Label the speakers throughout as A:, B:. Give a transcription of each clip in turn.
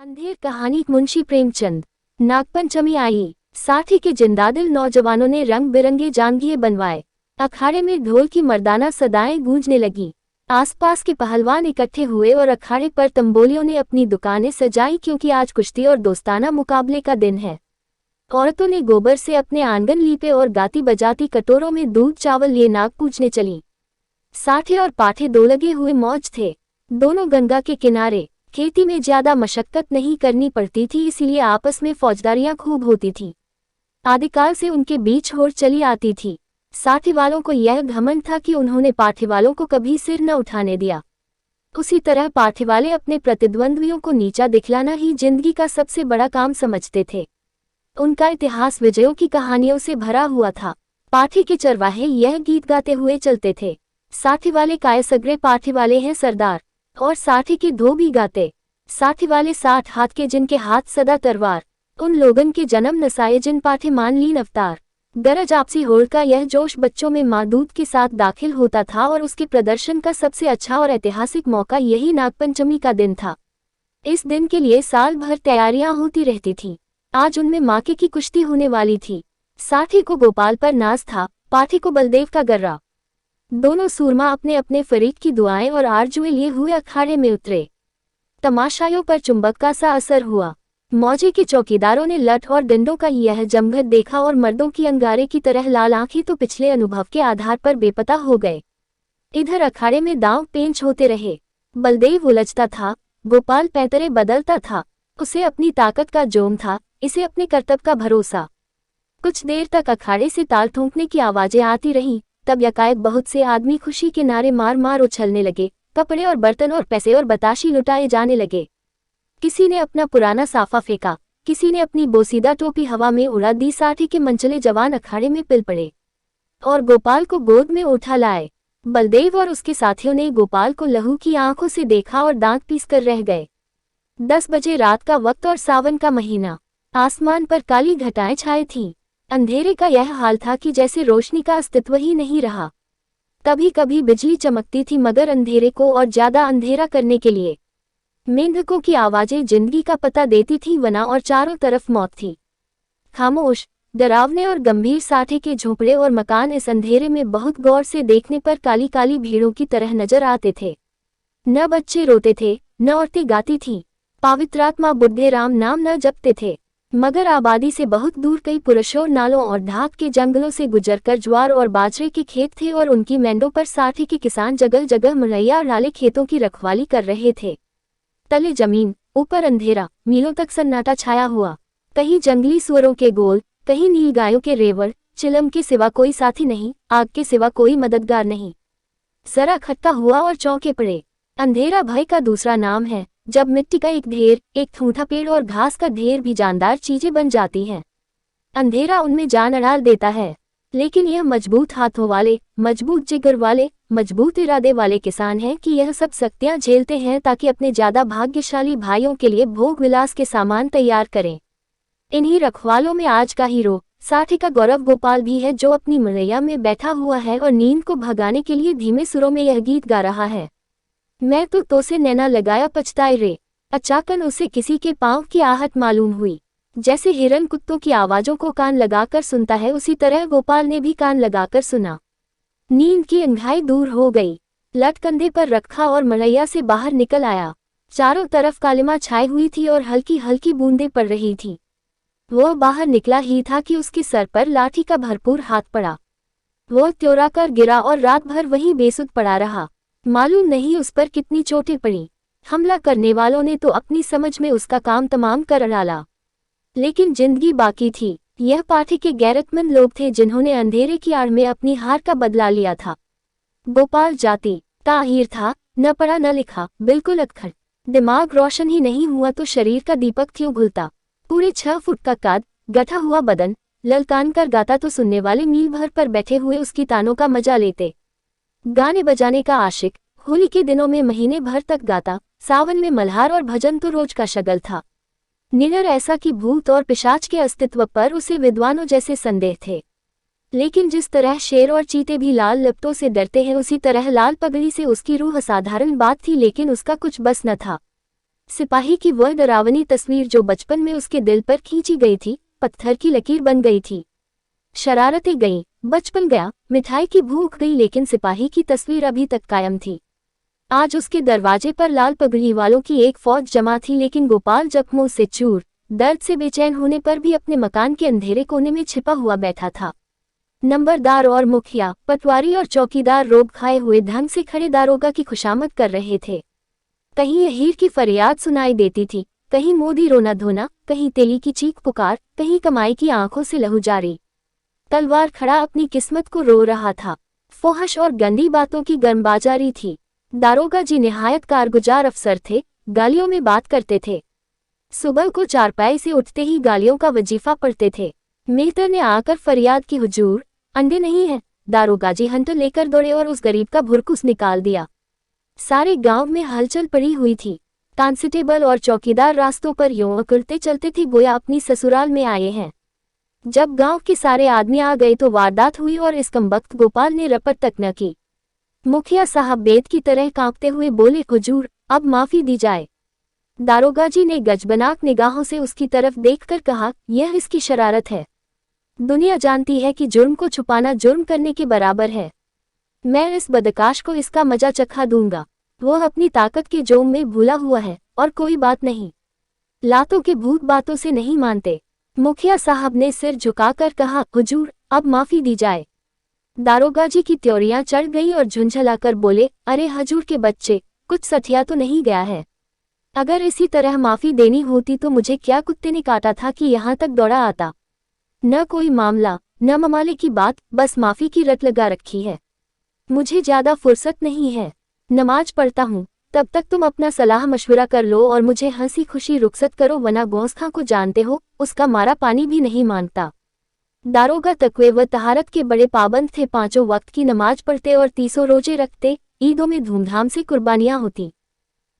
A: अंधेर कहानी मुंशी प्रेमचंद। नागपंचमी आई, साठी के जिंदादिल नौजवानों ने रंग बिरंगे जांघिए बनवाए। अखाड़े में ढोल की मर्दाना सदाएं गूंजने लगी। आसपास के पहलवान इकट्ठे हुए और अखाड़े पर तंबोलियों ने अपनी दुकानें सजाई, क्योंकि आज कुश्ती और दोस्ताना मुकाबले का दिन है। औरतों ने गोबर से अपने आंगन लीपे और गाती बजाती कटोरों में दूध चावल लिए नाग पूजने चली। साठे और पाठे दो लगे हुए मौज थे। दोनों गंगा के किनारे। खेती में ज्यादा मशक्कत नहीं करनी पड़ती थी, इसीलिए आपस में फौजदारियां खूब होती थी। आदिकाल से उनके बीच होड़ चली आती थी। साठे वालों को यह घमंड था कि उन्होंने पाठे वालों को कभी सिर न उठाने दिया। उसी तरह पाठे वाले अपने प्रतिद्वंद्वियों को नीचा दिखलाना ही जिंदगी का सबसे बड़ा काम समझते थे। उनका इतिहास विजयों की कहानियों से भरा हुआ था। पाठे के चरवाहे यह गीत गाते हुए चलते थे, साठे वाले काय सगरे पाठे वाले हैं सरदार, और साठे के धोबी गाते, साठे वाले 60 हाथ के जिनके हाथ सदा तरवार, उन लोगन के जन्म नसाए जिन पाठे मान लीन अवतार। गरज आपसी होड़ का यह जोश बच्चों में माँ दूध के साथ दाखिल होता था, और उसके प्रदर्शन का सबसे अच्छा और ऐतिहासिक मौका यही नागपंचमी का दिन था। इस दिन के लिए साल भर तैयारियां होती रहती थीं। आज उनमें माके की कुश्ती होने वाली थी। साठे को गोपाल पर नाज था, पाठे को बलदेव का गर्रा। दोनों सूरमा अपने अपने फरीक की दुआएं और आरजुएं लिए हुए अखाड़े में उतरे। तमाशाइयों पर चुंबक का सा असर हुआ। मौजे के चौकीदारों ने लठ और डंडों का यह जमघट देखा, और मर्दों की अंगारे की तरह लाल आंखें तो पिछले अनुभव के आधार पर बेपता हो गए। इधर अखाड़े में दांव पेंच होते रहे। बलदेव उलझता था, गोपाल पैतरे बदलता था। उसे अपनी ताकत का जोम था, इसे अपने कर्तव्य का भरोसा। कुछ देर तक अखाड़े से ताल ठोंकने की आवाजें आती रहीं। तब यकाएक बहुत से आदमी खुशी के नारे मार मार उछलने लगे। कपड़े और बर्तन और पैसे और बताशी लुटाए जाने लगे। किसी ने अपना पुराना साफा फेंका, किसी ने अपनी बोसीदा टोपी हवा में उड़ा दी। साठे के मनचले जवान अखाड़े में पिल पड़े और गोपाल को गोद में उठा लाए। बलदेव और उसके साथियों ने गोपाल को लहू की आंखों से देखा और दांत पीस कर रह गए। 10 बजे रात का वक्त और सावन का महीना। आसमान पर काली घटाएं छाई थीं। अंधेरे का यह हाल था कि जैसे रोशनी का अस्तित्व ही नहीं रहा। कभी कभी बिजली चमकती थी, मगर अंधेरे को और ज्यादा अंधेरा करने के लिए। मेंढकों की आवाजें जिंदगी का पता देती थी, वना और चारों तरफ मौत थी। खामोश, डरावने और गंभीर साठे के झोंपड़े और मकान इस अंधेरे में बहुत गौर से देखने पर काली काली भीड़ों की तरह नजर आते थे। न बच्चे रोते थे, न औरतें गाती थीं। पवित्रात्मा बुद्धे राम नाम न जपते थे। मगर आबादी से बहुत दूर कई पुरुषों, नालों और ढाक के जंगलों से गुजरकर ज्वार और बाजरे के खेत थे, और उनकी मेंढों पर साठे के किसान जगह जगह मुरैया डाले खेतों की रखवाली कर रहे थे। तले जमीन, ऊपर अंधेरा, मीलों तक सन्नाटा छाया हुआ। कहीं जंगली सुअरों के गोल, कहीं नीलगायों के रेवड़। चिलम के सिवा कोई साथी नहीं, आग के सिवा कोई मददगार नहीं। जरा खटका हुआ और चौंके पड़े। अंधेरा भय का दूसरा नाम है। जब मिट्टी का एक ढेर, एक ठूंठा पेड़ और घास का ढेर भी जानदार चीजें बन जाती हैं, अंधेरा उनमें जान अड़ाल देता है। लेकिन यह मजबूत हाथों वाले, मजबूत जिगर वाले, मजबूत इरादे वाले किसान हैं कि यह सब सख्तियां झेलते हैं, ताकि अपने ज्यादा भाग्यशाली भाइयों के लिए भोग विलास के सामान तैयार करें। इन्हीं रखवालों में आज का हीरो साठे का गौरव गोपाल भी है, जो अपनी मुरैया में बैठा हुआ है और नींद को भगाने के लिए धीमे सुरों में यह गीत गा रहा है। मैं तो से नैना लगाया पछताए रे। अचाकन उसे किसी के पांव की आहट मालूम हुई। जैसे हिरन कुत्तों की आवाजों को कान लगाकर सुनता है, उसी तरह गोपाल ने भी कान लगाकर सुना। नींद की अंधाई दूर हो गई। लट कंधे पर रखा और मड़ैया से बाहर निकल आया। चारों तरफ कालिमा छाई हुई थी और हल्की हल्की बूंदें पड़ रही थी। वह बाहर निकला ही था कि उसके सर पर लाठी का भरपूर हाथ पड़ा। वह त्योरा कर गिरा और रात भर वहीं बेसुध पड़ा रहा। मालूम नहीं उस पर कितनी चोटें पड़ी। हमला करने वालों ने तो अपनी समझ में उसका काम तमाम कर डाला, लेकिन जिंदगी बाकी थी। यह पाठे के गैरतमंद लोग थे, जिन्होंने अंधेरे की आड़ में अपनी हार का बदला लिया था। गोपाल जाति ताहिर था, न पढ़ा न लिखा, बिल्कुल अधखड़। दिमाग रोशन ही नहीं हुआ तो शरीर का दीपक क्यों घुलता। पूरे 6 फुट का कद, गठा हुआ बदन, ललकान कर गाता तो सुनने वाले मील भर पर बैठे हुए उसकी तानों का मजा लेते। गाने बजाने का आशिक, होली के दिनों में महीने भर तक गाता। सावन में मल्हार और भजन तो रोज का शगल था। निडर ऐसा कि भूत और पिशाच के अस्तित्व पर उसे विद्वानों जैसे संदेह थे। लेकिन जिस तरह शेर और चीते भी लाल लिपटों से डरते हैं, उसी तरह लाल पगड़ी से उसकी रूह असाधारण बात थी, लेकिन उसका कुछ बस न था। सिपाही की वह डरावनी तस्वीर जो बचपन में उसके दिल पर खींची गई थी, पत्थर की लकीर बन गई थी। शरारतें गईं, बचपन गया, मिठाई की भूख गई, लेकिन सिपाही की तस्वीर अभी तक कायम थी। आज उसके दरवाजे पर लाल पगड़ी वालों की एक फौज जमा थी, लेकिन गोपाल जख्मों से चूर, दर्द से बेचैन होने पर भी अपने मकान के अंधेरे कोने में छिपा हुआ बैठा था। नंबरदार और मुखिया, पटवारी और चौकीदार रोब खाए हुए ढंग से खड़े दारोगा की खुशामद कर रहे थे। कहीं हीर की फरियाद सुनाई देती थी, कहीं मोदी रोना धोना, कहीं तेली की चीख पुकार, कहीं कमाई की आंखों से लहू जारी। तलवार खड़ा अपनी किस्मत को रो रहा था। फोहश और गंदी बातों की गर्मबाजारी थी। दारोगा जी निहायत कारगुजार अफसर थे, गालियों में बात करते थे। सुबह को चारपाई से उठते ही गालियों का वजीफा पढ़ते थे। मेहतर ने आकर फरियाद की, हुजूर, अंडे नहीं है। दारोगा जी हंटर लेकर दौड़े और उस गरीब का भुरकुस निकाल दिया। सारे गांव में हलचल पड़ी हुई थी। कांस्टेबल और चौकीदार रास्तों पर यूं अकड़ते चलते थे गोया अपनी ससुराल में आए हैं। जब गांव के सारे आदमी आ गए तो वारदात हुई और इस कमबख्त गोपाल ने रपट तक न की। मुखिया साहब बेद की तरह कांपते हुए बोले, हुजूर, अब माफी दी जाए। दारोगा जी ने गजबनाक निगाहों से उसकी तरफ देखकर कहा, यह इसकी शरारत है। दुनिया जानती है कि जुर्म को छुपाना जुर्म करने के बराबर है। मैं इस बदकाश को इसका मजा चखा दूंगा। वह अपनी ताकत के जोम में भूला हुआ है और कोई बात नहीं। लातों के भूत बातों से नहीं मानते। मुखिया साहब ने सिर झुकाकर कहा, हुजूर, अब माफी दी जाए। दारोगा जी की त्योरियां चढ़ गई और झुंझलाकर बोले, अरे हजूर के बच्चे, कुछ सठिया तो नहीं गया है? अगर इसी तरह माफी देनी होती तो मुझे क्या कुत्ते ने काटा था कि यहाँ तक दौड़ा आता। न कोई मामला, न ममाले की बात, बस माफी की रट लगा रखी है। मुझे ज्यादा फुर्सत नहीं है, नमाज पढ़ता हूँ। तब तक तुम अपना सलाह मशवरा कर लो और मुझे हंसी खुशी रुखसत करो, वरना गोंसखा को जानते हो, उसका मारा पानी भी नहीं मांगता। दारोगा तकवे व तहारत के बड़े पाबंद थे। 5 वक्त की नमाज पढ़ते और 30 रोजे रखते। ईदों में धूमधाम से कुर्बानियां होती।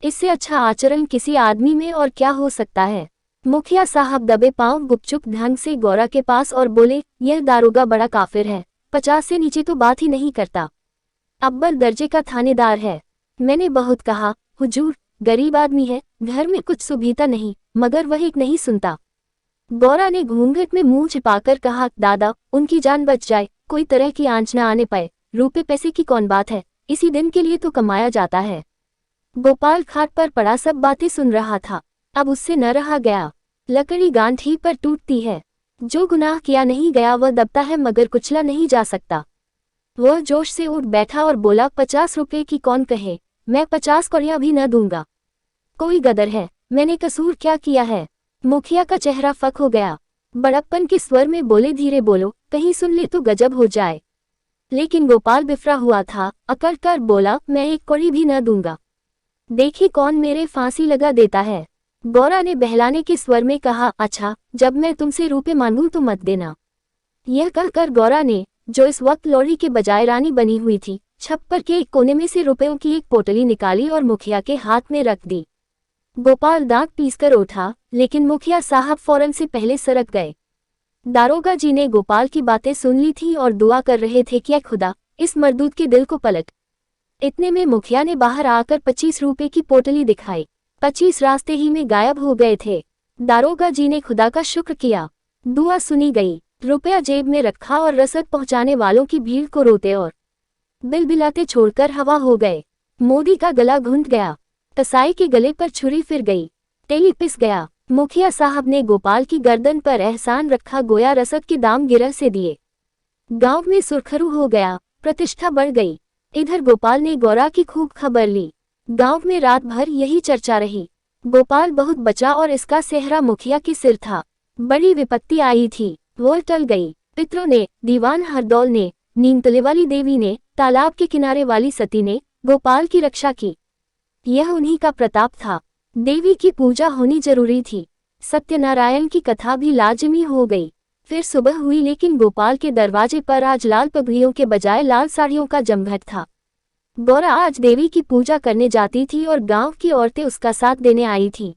A: इससे अच्छा आचरण किसी आदमी में और क्या हो सकता है। मुखिया साहब दबे पांव गुपचुप ढंग से गौरा के पास और बोले, यह दारोगा बड़ा काफिर है। 50 से नीचे तो बात ही नहीं करता। अब्बर दर्जे का थानेदार है। मैंने बहुत कहा, हुजूर, गरीब आदमी है, घर में कुछ सुभीता नहीं, मगर वह एक नहीं सुनता। गौरा ने घूंघट में मुंह छिपाकर कहा, दादा, उनकी जान बच जाए, कोई तरह की आंच न आने पाए। रुपए पैसे की कौन बात है, इसी दिन के लिए तो कमाया जाता है। गोपाल खाट पर पड़ा सब बातें सुन रहा था। अब उससे न रहा गया। लकड़ी गांठ ही पर टूटती है। जो गुनाह किया नहीं गया वह दबता है, मगर कुचला नहीं जा सकता। वह जोश से उठ बैठा और बोला, 50 रुपए की कौन कहे, मैं 50 कौड़ियां भी न दूंगा। कोई गदर है, मैंने कसूर क्या किया है? मुखिया का चेहरा फक हो गया। बड़प्पन के स्वर में बोले, धीरे बोलो, कहीं सुन ले तो गजब हो जाए। लेकिन गोपाल बिफरा हुआ था, अकड़ कर बोला, मैं 1 कौड़ी भी न दूंगा। देखी कौन मेरे फांसी लगा देता है। गौरा ने बहलाने के स्वर में कहा, अच्छा, जब मैं तुमसे रुपए मांगूं तो मत देना। यह कहकर गौरा ने, जो इस वक्त लौड़ी के बजाय रानी बनी हुई थी, छप्पर के एक कोने में से रुपयों की एक पोटली निकाली और मुखिया के हाथ में रख दी। गोपाल दांत पीसकर उठा, लेकिन मुखिया साहब फौरन से पहले सरक गए। दारोगा जी ने गोपाल की बातें सुन ली थी और दुआ कर रहे थे कि खुदा, इस मर्दूद के दिल को पलट। इतने में मुखिया ने बाहर आकर 25 रुपए की पोटली दिखाई। 25 रास्ते ही में गायब हो गए थे। दारोगा जी ने खुदा का शुक्र किया। दुआ सुनी गई। रुपया जेब में रखा और रसद पहुंचाने वालों की भीड़ को रोते और बिलबिलाते छोड़कर हवा हो गए। मोदी का गला घुंट गया। कसाई के गले पर छुरी फिर गई। तेली पिस गया। मुखिया साहब ने गोपाल की गर्दन पर एहसान रखा, गोया रसद के दाम गिरह से दिए। गांव में सुरखरू हो गया, प्रतिष्ठा बढ़ गई। इधर गोपाल ने गौरा की खूब खबर ली। गांव में रात भर यही चर्चा रही। गोपाल बहुत बचा और इसका सेहरा मुखिया के सिर था। बड़ी विपत्ति आई थी, वो टल गई। पितरों ने, दीवान हरदौल ने, नीमतले वाली देवी ने, तालाब के किनारे वाली सती ने गोपाल की रक्षा की। यह उन्हीं का प्रताप था। देवी की पूजा होनी जरूरी थी। सत्यनारायण की कथा भी लाजमी हो गई। फिर सुबह हुई, लेकिन गोपाल के दरवाजे पर आज लाल पगड़ियों के बजाय लाल साड़ियों का जमघट था। गौरा आज देवी की पूजा करने जाती थी और गांव की औरतें उसका साथ देने आई थीं।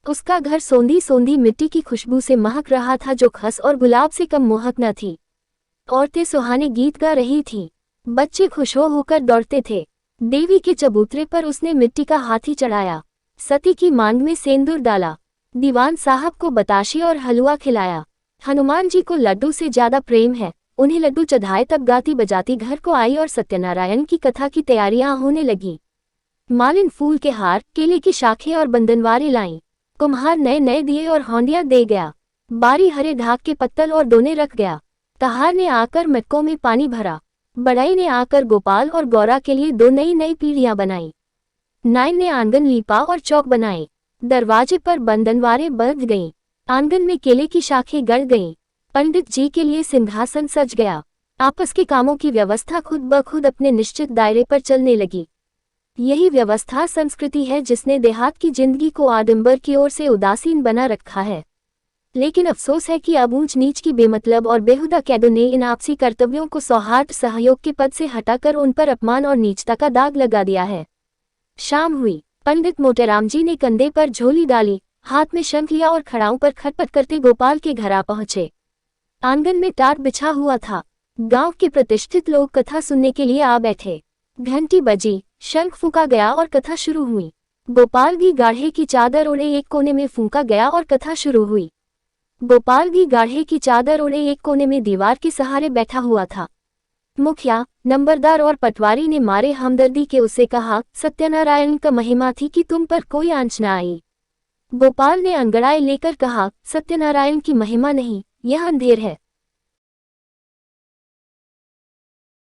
A: उसका घर सोंधी सोंधी मिट्टी की खुशबू से महक रहा था, जो खस और गुलाब से कम मोहक न थी। औरतें सुहाने गीत गा रही थीं। बच्चे खुश होकर दौड़ते थे। देवी के चबूतरे पर उसने मिट्टी का हाथी चढ़ाया। सती की मांग में सेंदूर डाला। दीवान साहब को बताशे और हलवा खिलाया। हनुमान जी को लड्डू से ज्यादा प्रेम है। उन्हें लड्डू चढ़ाए तब गाती बजाती घर को आई और सत्यनारायण की कथा की तैयारियां होने लगी। मालिन फूल के हार, केले की शाखें और बंधनवारें लाईं। कुम्हार नए नए दिए और हौंडियां दे गया। बारी हरे ढाक के पत्तल और दोने रख गया। कहार ने आकर मटकों में पानी भरा। बड़ाई ने आकर गोपाल और गौरा के लिए 2 नई नई पीढ़ियां बनाई। नाइन ने आंगन लीपा और चौक बनाए। दरवाजे पर बंधनवारें बंध गईं। आंगन में केले की शाखें गड़ गईं। पंडित जी के लिए सिंहासन सज गया। आपस के कामों की व्यवस्था खुद ब खुद अपने निश्चित दायरे पर चलने लगी। यही व्यवस्था संस्कृति है जिसने देहात की जिंदगी को आडंबर की ओर से उदासीन बना रखा है। लेकिन अफसोस है कि अब ऊंच नीच की बेमतलब और बेहुदा कैदों ने इन आपसी कर्तव्यों को सौहार्द सहयोग के पद से हटाकर उन पर अपमान और नीचता का दाग लगा दिया है। शाम हुई। पंडित मोटेराम जी ने कंधे पर झोली डाली, हाथ में शंख लिया और खड़ाओं पर खटपट करते गोपाल के घर आ पहुंचे। आंगन में टाट बिछा हुआ था। गांव के प्रतिष्ठित लोग कथा सुनने के लिए आ बैठे। घंटी बजी, शंख फूंका गया और कथा शुरू हुई। गोपाल भी गाढ़े की चादर ओढ़े एक कोने में फूंका गया और कथा शुरू हुई। गोपाल भी गाढ़े की चादर ओढ़े एक कोने में दीवार के सहारे बैठा हुआ था। मुखिया, नंबरदार और पटवारी ने मारे हमदर्दी के उससे कहा, सत्यनारायण का महिमा थी कि तुम पर कोई आंच न आई। गोपाल ने अंगड़ाई लेकर कहा, सत्यनारायण की महिमा नहीं, यह अंधेर है।